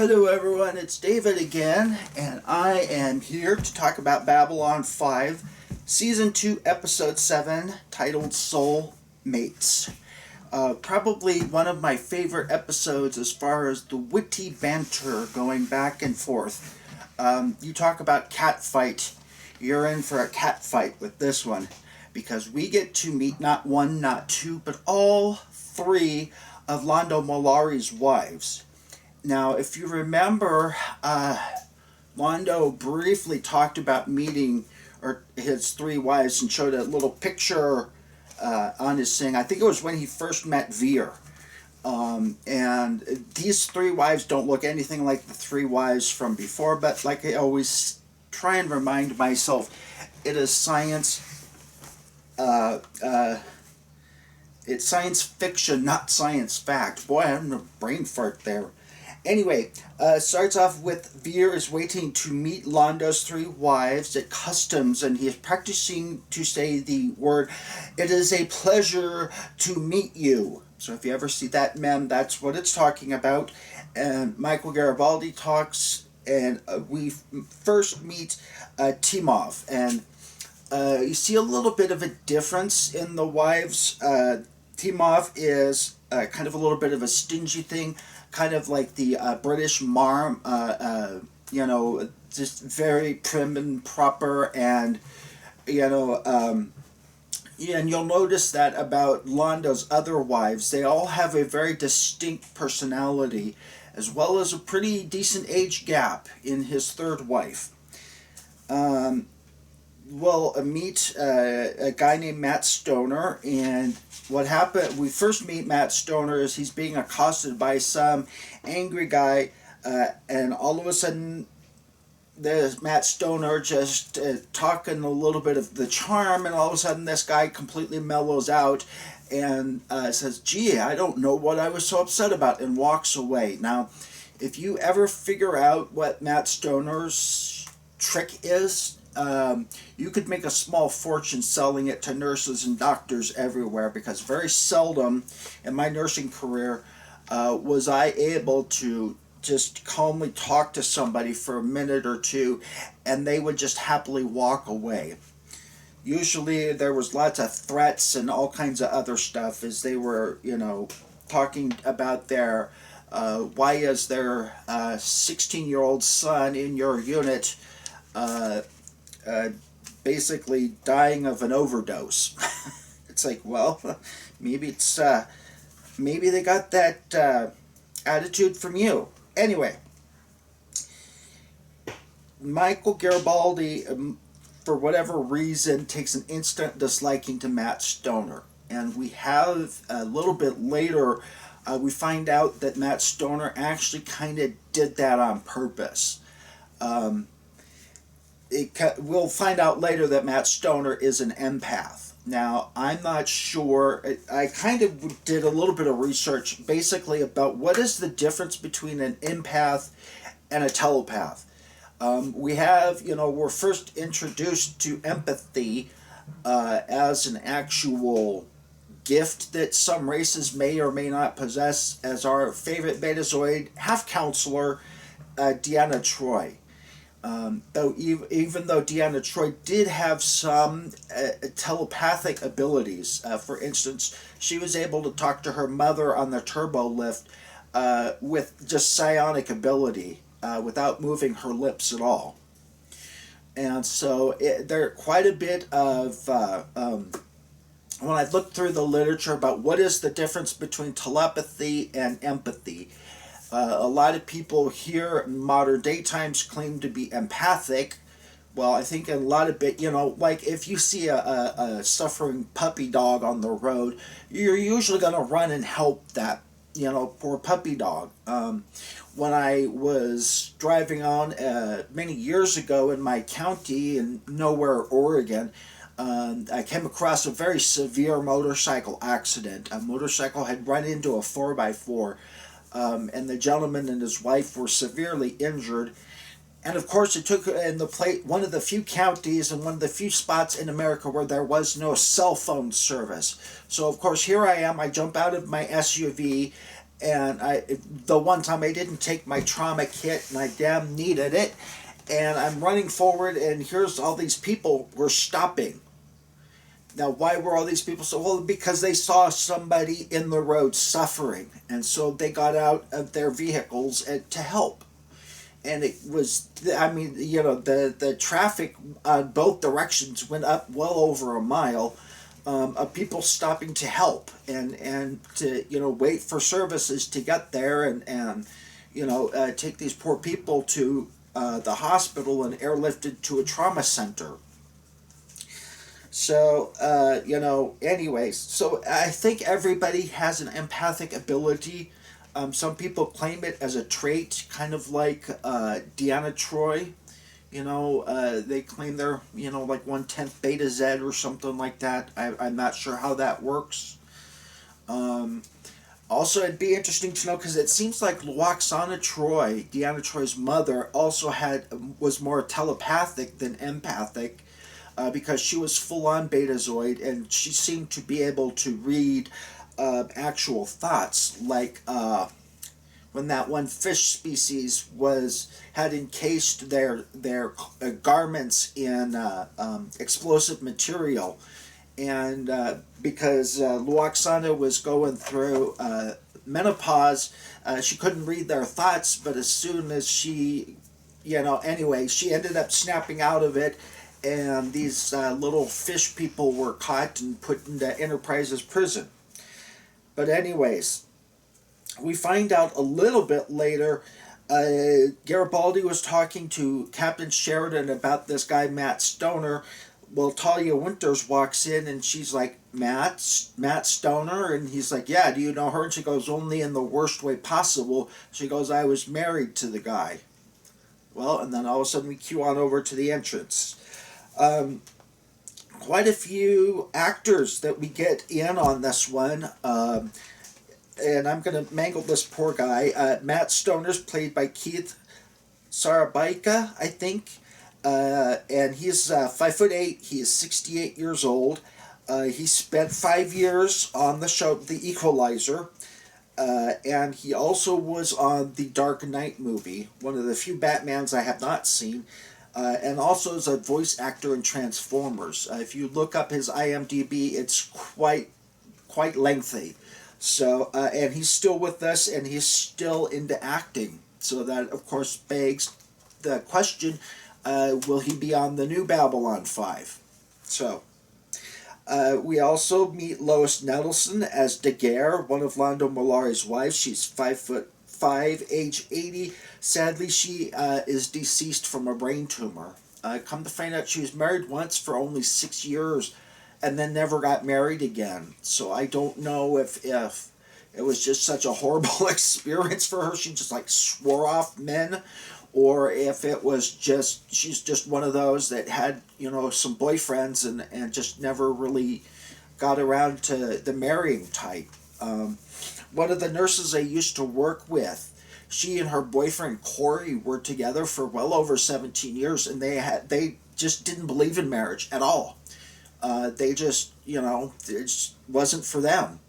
Hello everyone, it's David again, and I am here to talk about Babylon 5, Season 2, Episode 7, titled Soul Mates. Probably one of my favorite episodes as far as the witty banter going back and forth. You talk about cat fight. You're in for a cat fight with this one, because we get to meet not one, not two, but all three of Londo Mollari's wives. Now, if you remember, Londo briefly talked about meeting his three wives and showed a little picture on his thing. I think it was when he first met Veer. And these three wives don't look anything like the three wives from before, but like I always try and remind myself, it is science. It's science fiction, not science fact. Boy, I'm a brain fart there. Anyway, starts off with Veer is waiting to meet Londo's three wives at customs, and he is practicing to say the word, "It is a pleasure to meet you." So if you ever see that meme, that's what it's talking about. And Michael Garibaldi talks, and we first meet Timov, and you see a little bit of a difference in the wives. Timov is kind of a little bit of a stingy thing, kind of like the British marm, just very prim and proper, and, and you'll notice that about Londo's other wives. They all have a very distinct personality, as well as a pretty decent age gap in his third wife. We'll meet a guy named Matt Stoner, and what happened, we first meet Matt Stoner as he's being accosted by some angry guy, and all of a sudden there's Matt Stoner just talking a little bit of the charm, and all of a sudden this guy completely mellows out and says, "Gee, I don't know what I was so upset about," and walks away. Now, if you ever figure out what Matt Stoner's trick is, you could make a small fortune selling it to nurses and doctors everywhere, because very seldom in my nursing career was I able to just calmly talk to somebody for a minute or two and they would just happily walk away. Usually there was lots of threats and all kinds of other stuff as they were, talking about their why is their 16-year-old son in your unit basically dying of an overdose. It's like, well, maybe they got that attitude from you. Anyway, Michael Garibaldi, for whatever reason, takes an instant disliking to Matt Stoner, and we have a little bit later, we find out that Matt Stoner actually kind of did that on purpose. We'll find out later that Matt Stoner is an empath. Now, I'm not sure. I kind of did a little bit of research basically about what is the difference between an empath and a telepath. We're first introduced to empathy as an actual gift that some races may or may not possess, as our favorite Betazoid half-counselor, Deanna Troi. Though even though Deanna Troi did have some telepathic abilities, for instance, she was able to talk to her mother on the turbo lift with just psionic ability, without moving her lips at all. And so there are quite a bit of, when I looked through the literature about what is the difference between telepathy and empathy, a lot of people here in modern day times claim to be empathic. Well, I think a lot of it, like if you see a suffering puppy dog on the road, you're usually going to run and help that, poor puppy dog. When I was driving on many years ago in my county in Nowhere, Oregon, I came across a very severe motorcycle accident. A motorcycle had run into a 4x4. And the gentleman and his wife were severely injured. And of course it took one of the few counties and one of the few spots in America where there was no cell phone service. So of course here I am, I jump out of my SUV and the one time I didn't take my trauma kit, and I damn needed it, and I'm running forward, and here's all these people were stopping. Now, why were all these people so? Well, because they saw somebody in the road suffering, and so they got out of their vehicles to help. And it was, I mean, the traffic on both directions went up well over a mile, of people stopping to help and to wait for services to get there, and take these poor people to the hospital and airlifted to a trauma center. So, anyways, so I think everybody has an empathic ability. Some people claim it as a trait, kind of like Deanna Troi. They claim they're, like 1/10 beta Z or something like that. I'm not sure how that works. Also, it'd be interesting to know, because it seems like Loxana Troi, Deanna Troi's mother, also was more telepathic than empathic, because she was full-on betazoid, and she seemed to be able to read actual thoughts, like when that one fish species had encased their garments in explosive material, and because Luoxana was going through menopause, she couldn't read their thoughts, but as soon as she ended up snapping out of it, and these little fish people were caught and put into Enterprise's prison. But anyways, we find out a little bit later, Garibaldi was talking to Captain Sheridan about this guy, Matt Stoner. Well, Talia Winters walks in, and she's like, Matt Stoner? And he's like, yeah, do you know her? And she goes, only in the worst way possible. She goes, I was married to the guy. Well, and then all of a sudden we cue on over to the entrance. Quite a few actors that we get in on this one, and I'm going to mangle this poor guy. Matt Stoner's played by Keith Sarabaika, I think, and he's 5'8". He is 68 years old. He spent 5 years on the show The Equalizer, and he also was on the Dark Knight movie, one of the few Batmans I have not seen. And also is a voice actor in Transformers. If you look up his IMDb, it's quite lengthy. So, and he's still with us, and he's still into acting. So that, of course, begs the question, will he be on the new Babylon5? So, we also meet Lois Nettleson as Daguerre, one of Londo Mollari's wives. She's 5'5", age 80. Sadly, she is deceased from a brain tumor. Come to find out, she was married once for only 6 years, and then never got married again. So I don't know if it was just such a horrible experience for her, she just like swore off men, or if it was just, she's just one of those that had, some boyfriends and just never really got around to the marrying type. One of the nurses I used to work with, she and her boyfriend Corey were together for well over 17 years, and they just didn't believe in marriage at all. They just, it just wasn't for them.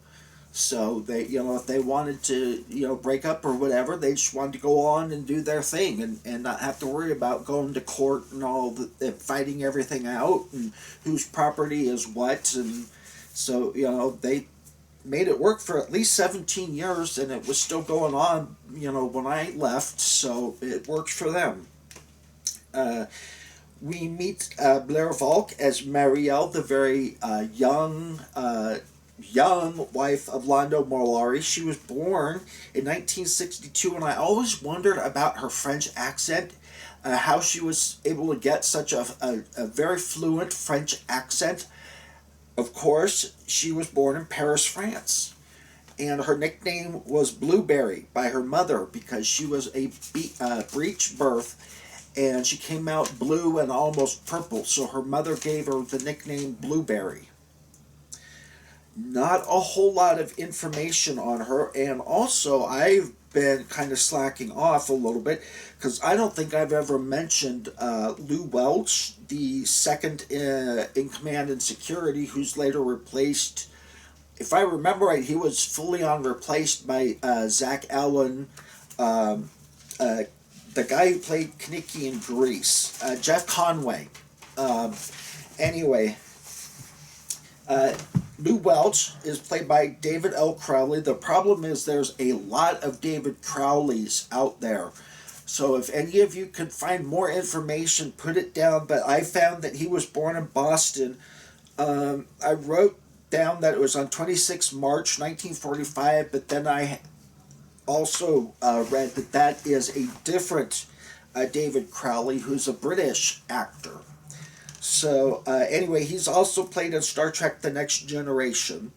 So they, if they wanted to, break up or whatever, they just wanted to go on and do their thing, and not have to worry about going to court and all and fighting everything out and whose property is what. And so, they made it work for at least 17 years, and it was still going on, when I left, so it worked for them. We meet Blair Valk as Marielle, the very young wife of Londo Mollari. She was born in 1962, and I always wondered about her French accent, how she was able to get such a very fluent French accent. Of course, she was born in Paris, France, and her nickname was Blueberry by her mother because she was a breech birth, and she came out blue and almost purple, so her mother gave her the nickname Blueberry. Not a whole lot of information on her, and also I've been kind of slacking off a little bit because I don't think I've ever mentioned Lou Welch, the second in command and security, who's later replaced if I remember right, he was fully on replaced by Zach Allen, um, uh, the guy who played Kaniki in Grease, Jeff Conway. Um, anyway, uh, Lou Welch is played by David L. Crowley. The problem is there's a lot of David Crowleys out there. So if any of you could find more information, put it down. But I found that he was born in Boston. I wrote down that it was on 26 March 1945, but then I also read that that is a different David Crowley, who's a British actor. So anyway, he's also played in Star Trek The Next Generation.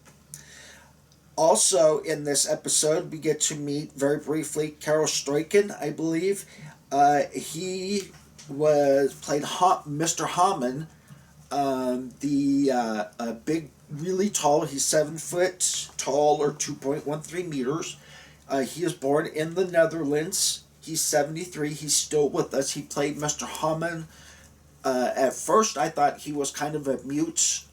Also in this episode, we get to meet very briefly Carol Stroiken, I believe. He was played Mr. Hammond, the big, really tall. He's 7 foot tall, or 2.13 meters. He is born in the Netherlands. He's 73. He's still with us. He played Mr. Hammond. At first, I thought he was kind of a mute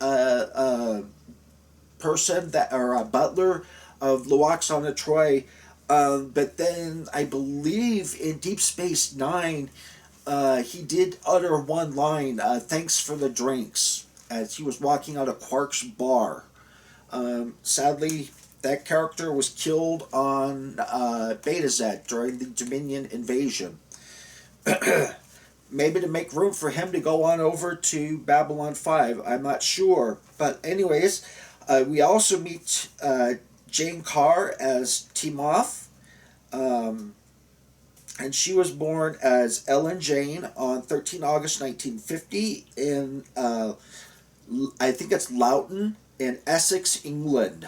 person, that, or a butler of Loaxana Troy. But then I believe in Deep Space Nine, he did utter one line, "Thanks for the drinks," as he was walking out of Quark's bar. Sadly, that character was killed on Beta Z during the Dominion invasion. Maybe to make room for him to go on over to Babylon 5, I'm not sure. But anyways, we also meet Jane Carr as Timoth. And she was born as Ellen Jane on 13 August 1950 in, I think it's Loughton in Essex, England.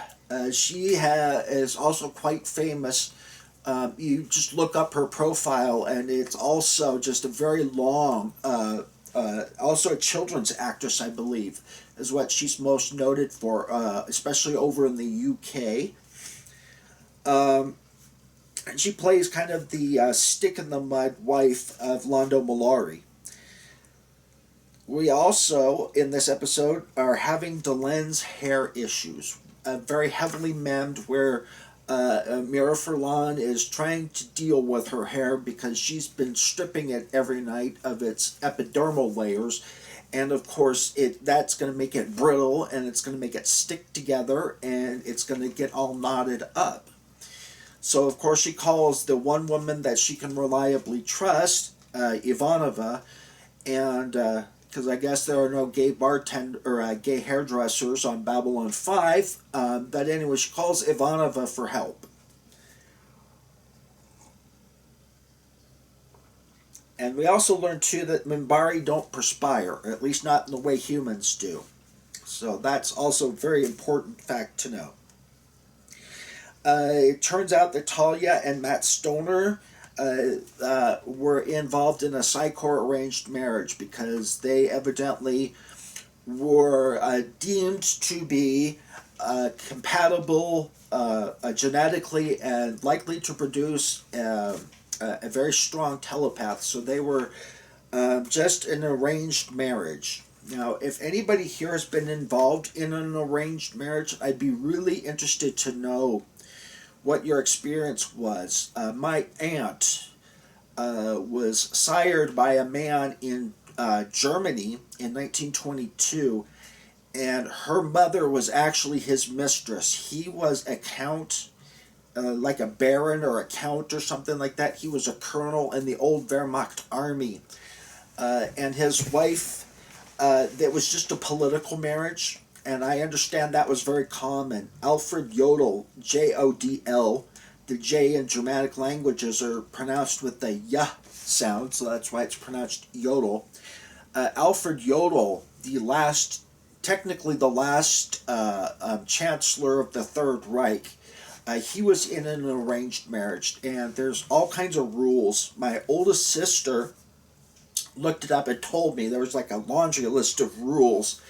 She is also quite famous. You just look up her profile, and it's also just a very long, also a children's actress, I believe, is what she's most noted for, especially over in the UK. And she plays kind of the stick-in-the-mud wife of Londo Mollari. We also, in this episode, are having Delen's hair issues. Very heavily memmed, where Mira Furlan is trying to deal with her hair because she's been stripping it every night of its epidermal layers. And of course, that's going to make it brittle, and it's going to make it stick together, and it's going to get all knotted up. So, of course, she calls the one woman that she can reliably trust, Ivanova, and because I guess there are no gay bartender or gay hairdressers on Babylon 5, but anyway, she calls Ivanova for help. And we also learn, too, that Minbari don't perspire, at least not in the way humans do. So that's also a very important fact to know. It turns out that Talia and Matt Stoner were involved in a Psychor arranged marriage because they evidently were deemed to be compatible genetically and likely to produce a very strong telepath. So they were just an arranged marriage. Now, if anybody here has been involved in an arranged marriage, I'd be really interested to know what your experience was. My aunt was sired by a man in Germany in 1922, and her mother was actually his mistress. He was a count, like a baron or a count or something like that. He was a colonel in the old Wehrmacht army. And his wife, that was just a political marriage. And I understand that was very common. Alfred Jodl, Jodl, the J in Germanic languages are pronounced with the Y sound, so that's why it's pronounced Yodel. Alfred Jodl, technically the last chancellor of the Third Reich, he was in an arranged marriage, and there's all kinds of rules. My oldest sister looked it up and told me there was like a laundry list of rules.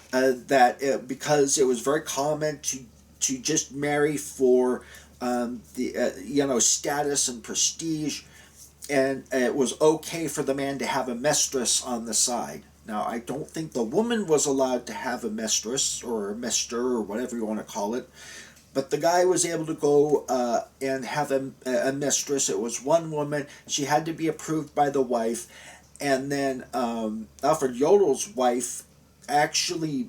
Because it was very common to just marry for the status and prestige, and it was okay for the man to have a mistress on the side. Now, I don't think the woman was allowed to have a mistress or a mister or whatever you want to call it, but the guy was able to go and have a mistress. It was one woman. She had to be approved by the wife. And then Alfred Yodel's wife actually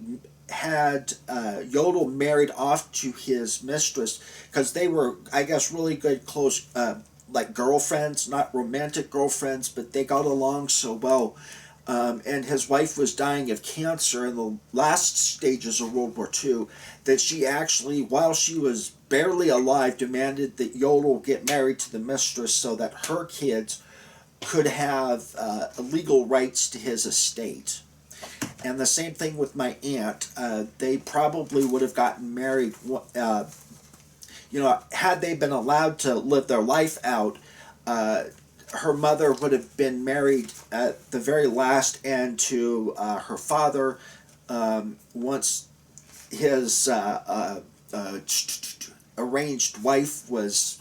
had Yodel married off to his mistress because they were, I guess, really good, close, like girlfriends, not romantic girlfriends, but they got along so well. And his wife was dying of cancer in the last stages of World War II, that she actually, while she was barely alive, demanded that Yodel get married to the mistress so that her kids could have legal rights to his estate. And the same thing with my aunt. They probably would have gotten married, had they been allowed to live their life out. Her mother would have been married at the very last end to her father once his arranged wife was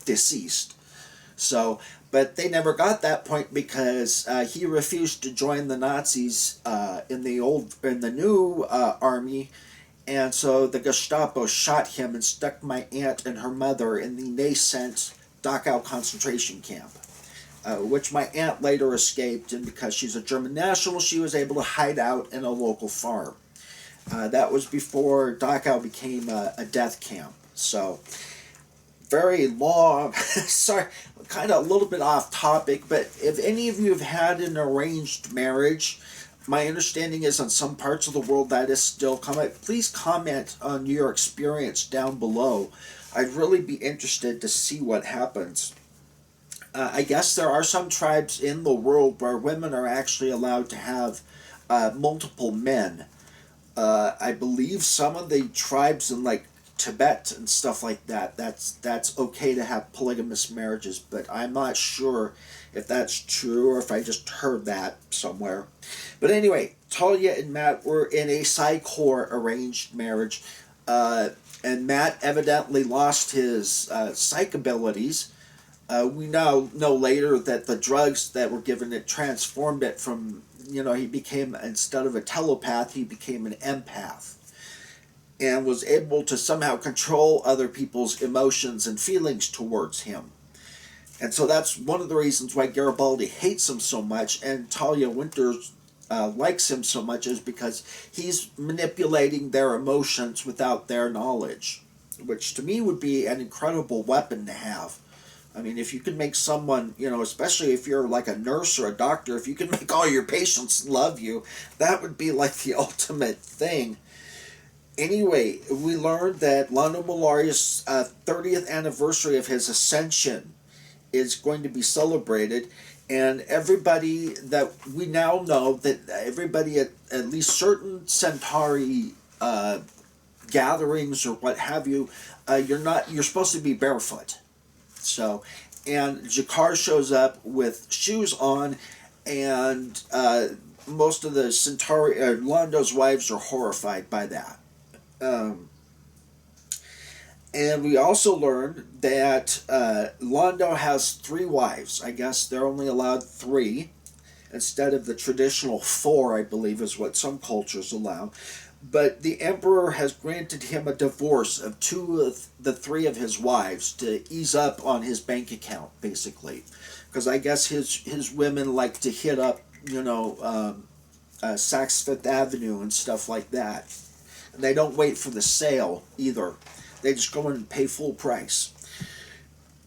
deceased. So, but they never got that point because he refused to join the Nazis in the new army, and so the Gestapo shot him and stuck my aunt and her mother in the nascent Dachau concentration camp, which my aunt later escaped, and because she's a German national, she was able to hide out in a local farm. That was before Dachau became a death camp. So, very long, sorry, kind of a little bit off topic, but if any of you have had an arranged marriage, my understanding is on some parts of the world that is still common. Please comment on your experience down below. I'd really be interested to see what happens. I guess there are some tribes in the world where women are actually allowed to have multiple men. I believe some of the tribes in like Tibet and stuff like that, that's okay to have polygamous marriages, but I'm not sure if that's true or if I just heard that somewhere. But anyway, Talia and Matt were in a Psy-Corps arranged marriage, and Matt evidently lost his psych abilities. We now know later that the drugs that were given it transformed it from, he became, instead of a telepath, he became an empath, and was able to somehow control other people's emotions and feelings towards him. And so that's one of the reasons why Garibaldi hates him so much, and Talia Winters likes him so much, is because he's manipulating their emotions without their knowledge, which to me would be an incredible weapon to have. I mean, if you can make someone, especially if you're like a nurse or a doctor, if you can make all your patients love you, that would be like the ultimate thing. Anyway, we learned that Londo Mollari's 30th anniversary of his ascension is going to be celebrated, and everybody that we now know that everybody at least certain Centauri gatherings or what have you, you're supposed to be barefoot. So, and Jakar shows up with shoes on, and most of the Centauri, Londo's wives are horrified by that. And we also learned that Londo has 3 wives. I guess they're only allowed 3 instead of the traditional 4, I believe, is what some cultures allow. But the Emperor has granted him a divorce of 2 of the 3 of his wives to ease up on his bank account, basically. Because I guess his women like to hit up, Saks Fifth Avenue and stuff like that. And they don't wait for the sale either. They just go in and pay full price.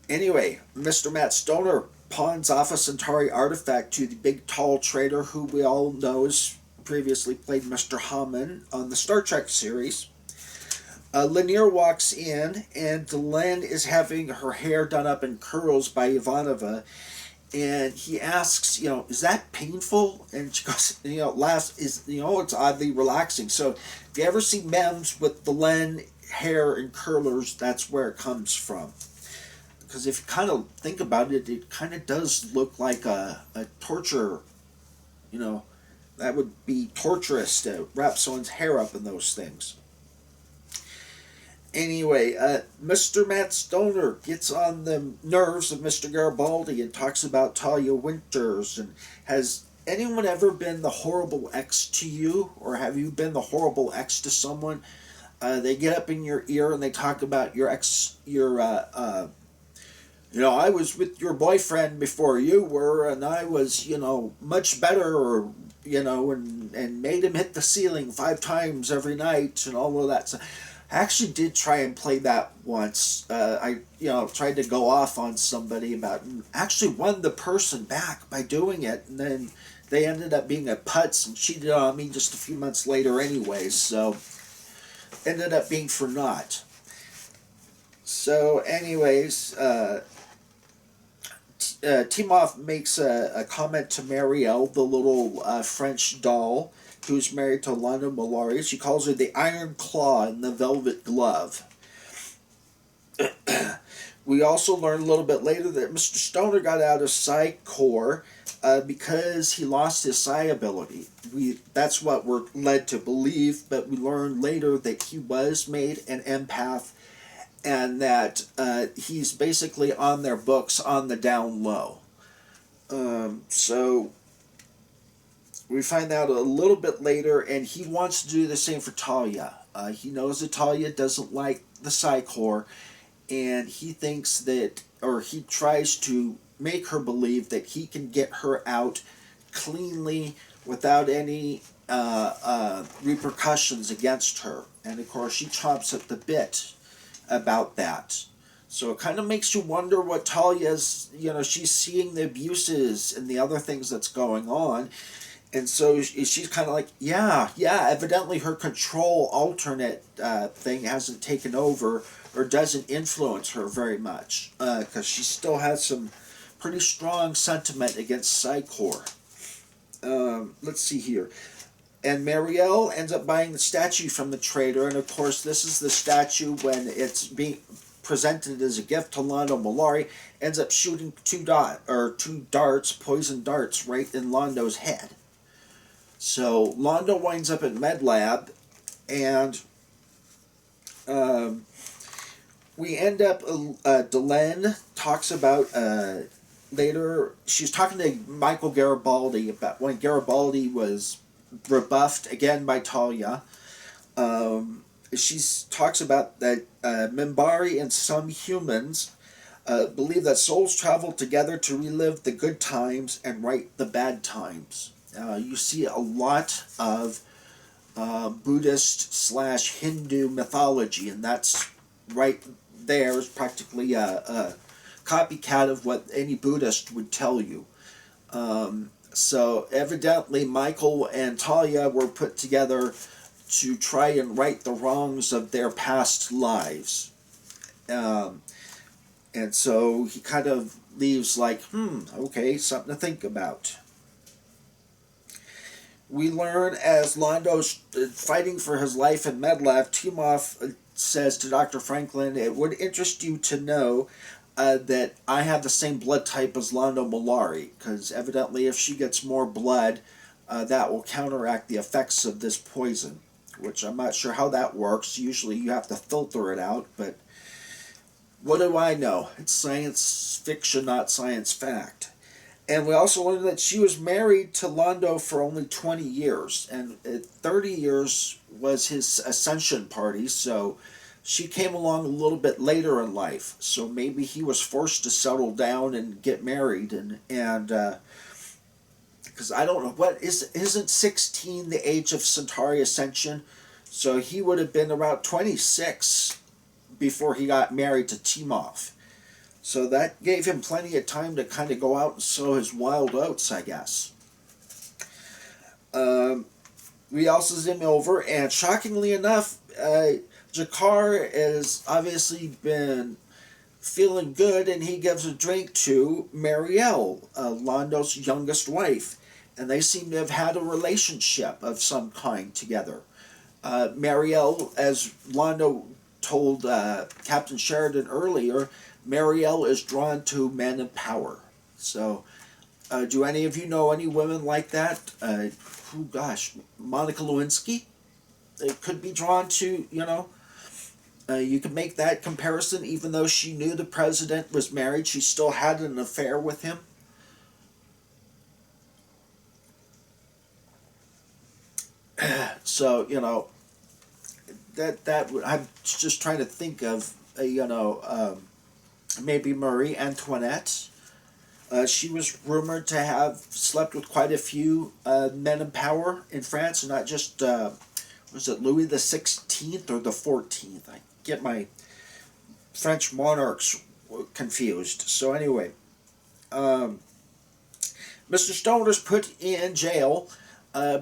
Anyway, Mr. Matt Stoner pawns off a Centauri artifact to the big tall trader who we all know has previously played Mr. Hammond on the Star Trek series. Lanier walks in, and Delenn is having her hair done up in curls by Ivanova, and he asks, is that painful? And she goes, laughs, it's oddly relaxing. So if you ever see memes with Delenn hair and curlers, that's where it comes from. Because if you kind of think about it, it kind of does look like a torture, that would be torturous to wrap someone's hair up in those things. Anyway, Mr. Matt Stoner gets on the nerves of Mr. Garibaldi and talks about Talia Winters and has anyone ever been the horrible ex to you, or have you been the horrible ex to someone? They get up in your ear and they talk about your ex, I was with your boyfriend before you were, and I was, much better, or, and made him hit the ceiling 5 times every night, and all of that. So I actually did try and play that once. Tried to go off on somebody about, and actually won the person back by doing it, and then they ended up being a putz and cheated on me just a few months later anyways, so ended up being for naught. So anyways, Timoff makes a comment to Marielle, the little French doll, who's married to Londo Mollari. She calls her the Iron Claw and the Velvet Glove. We also learn a little bit later that Mr. Stoner got out of Psi Corps because he lost his Psi ability. That's what we're led to believe, but we learn later that he was made an empath, and that he's basically on their books on the down low. So we find out a little bit later, and he wants to do the same for Talia. He knows that Talia doesn't like the Psi Corps, and he thinks that, or he tries to make her believe that he can get her out cleanly without any repercussions against her. And of course, she chops at the bit about that. So it kind of makes you wonder what Talia's, she's seeing the abuses and the other things that's going on. And so she's kind of like, yeah, evidently her control alternate thing hasn't taken over or doesn't influence her very much. Because she still has some pretty strong sentiment against Psi Corps. Let's see here. And Marielle ends up buying the statue from the trader, and of course this is the statue when it's being presented as a gift to Londo Mollari, ends up shooting two darts, poison darts, right in Londo's head. So Londo winds up at Med Lab, and we end up, Delenn talks about, later, she's talking to Michael Garibaldi about when Garibaldi was rebuffed again by Talia. She talks about that Minbari and some humans believe that souls travel together to relive the good times and right the bad times. You see a lot of Buddhist / Hindu mythology, and that's right there is practically a copycat of what any Buddhist would tell you. So evidently Michael and Talia were put together to try and right the wrongs of their past lives. And so he kind of leaves like, okay, something to think about. We learn as Londo's fighting for his life in Medlab, Timoff says to Dr. Franklin, it would interest you to know that I have the same blood type as Londo Mollari, because evidently if she gets more blood, that will counteract the effects of this poison, which I'm not sure how that works. Usually you have to filter it out, but what do I know? It's science fiction, not science fact. And we also learned that she was married to Londo for only 20 years, and 30 years was his ascension party, so she came along a little bit later in life, so maybe he was forced to settle down and get married, and because I don't know, isn't 16 the age of Centauri ascension? So he would have been about 26 before he got married to Timoff. So that gave him plenty of time to kind of go out and sow his wild oats, I guess. We also zoom over, and shockingly enough, Carr has obviously been feeling good, and he gives a drink to Marielle, Londo's youngest wife, and they seem to have had a relationship of some kind together. Marielle, as Londo told Captain Sheridan earlier, Marielle is drawn to men in power. So, do any of you know any women like that? Monica Lewinsky? It could be drawn to, you can make that comparison. Even though she knew the president was married, she still had an affair with him. So, I'm just trying to think of, maybe Marie Antoinette. She was rumored to have slept with quite a few men in power in France, not just, was it Louis the 16th or the 14th? I get my French monarchs confused. So anyway, Mr. Stoner's put in jail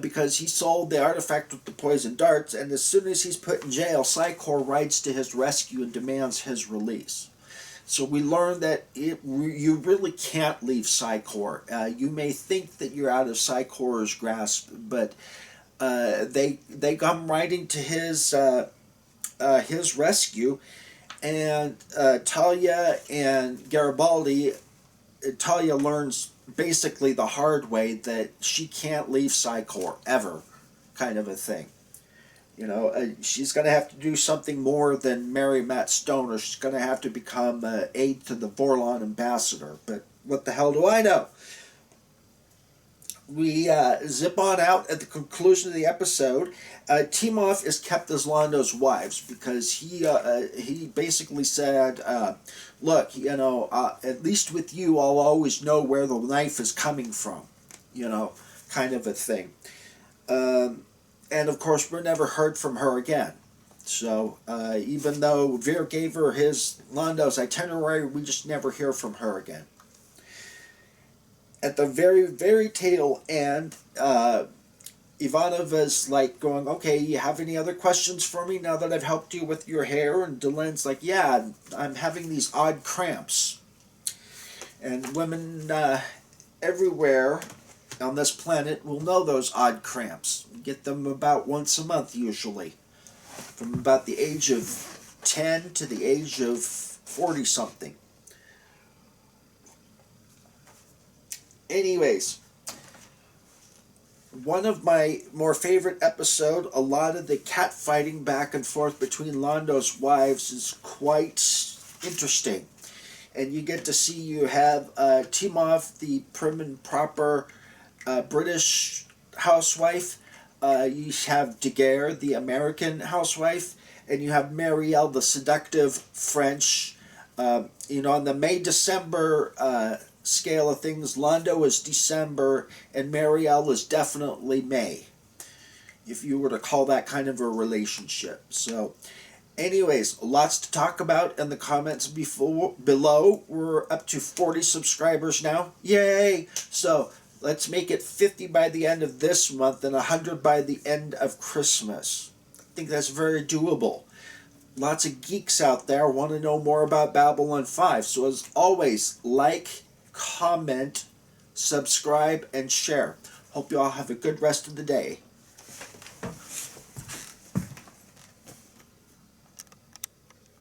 because he sold the artifact with the poison darts, and as soon as he's put in jail, Psychor rides to his rescue and demands his release. So we learn that you really can't leave Psychor. You may think that you're out of Psychor's grasp, but they come riding to his rescue, and Talia and Garibaldi. Talia learns basically the hard way that she can't leave Psychor ever, kind of a thing. She's going to have to do something more than marry Matt Stoner. She's going to have to become aide to the Vorlon ambassador. But what the hell do I know? We zip on out at the conclusion of the episode. Timoth is kept as Londo's wives because he basically said, look, at least with you, I'll always know where the knife is coming from, kind of a thing. And of course, we're never heard from her again. So even though Veer gave her Londo's itinerary, we just never hear from her again. At the very, very tail end, Ivanova's like going, okay, you have any other questions for me now that I've helped you with your hair? And Delen's like, yeah, I'm having these odd cramps. And women everywhere on this planet will know those odd cramps. You get them about once a month usually. From about the age of 10 to the age of 40-something. Anyways, one of my more favorite episodes, a lot of the cat fighting back and forth between Londo's wives is quite interesting. And you get to see you have Timoth, the prim and proper British housewife. You have Daguerre, the American housewife. And you have Marielle, the seductive French. On the May-December scale of things, Londo is December and Marielle is definitely May, if you were to call that kind of a relationship. So anyways, lots to talk about in the comments below. We're up to 40 subscribers now. Yay! So let's make it 50 by the end of this month and 100 by the end of Christmas. I think that's very doable. Lots of geeks out there want to know more about Babylon5. So as always, like, comment, subscribe, and share. Hope you all have a good rest of the day.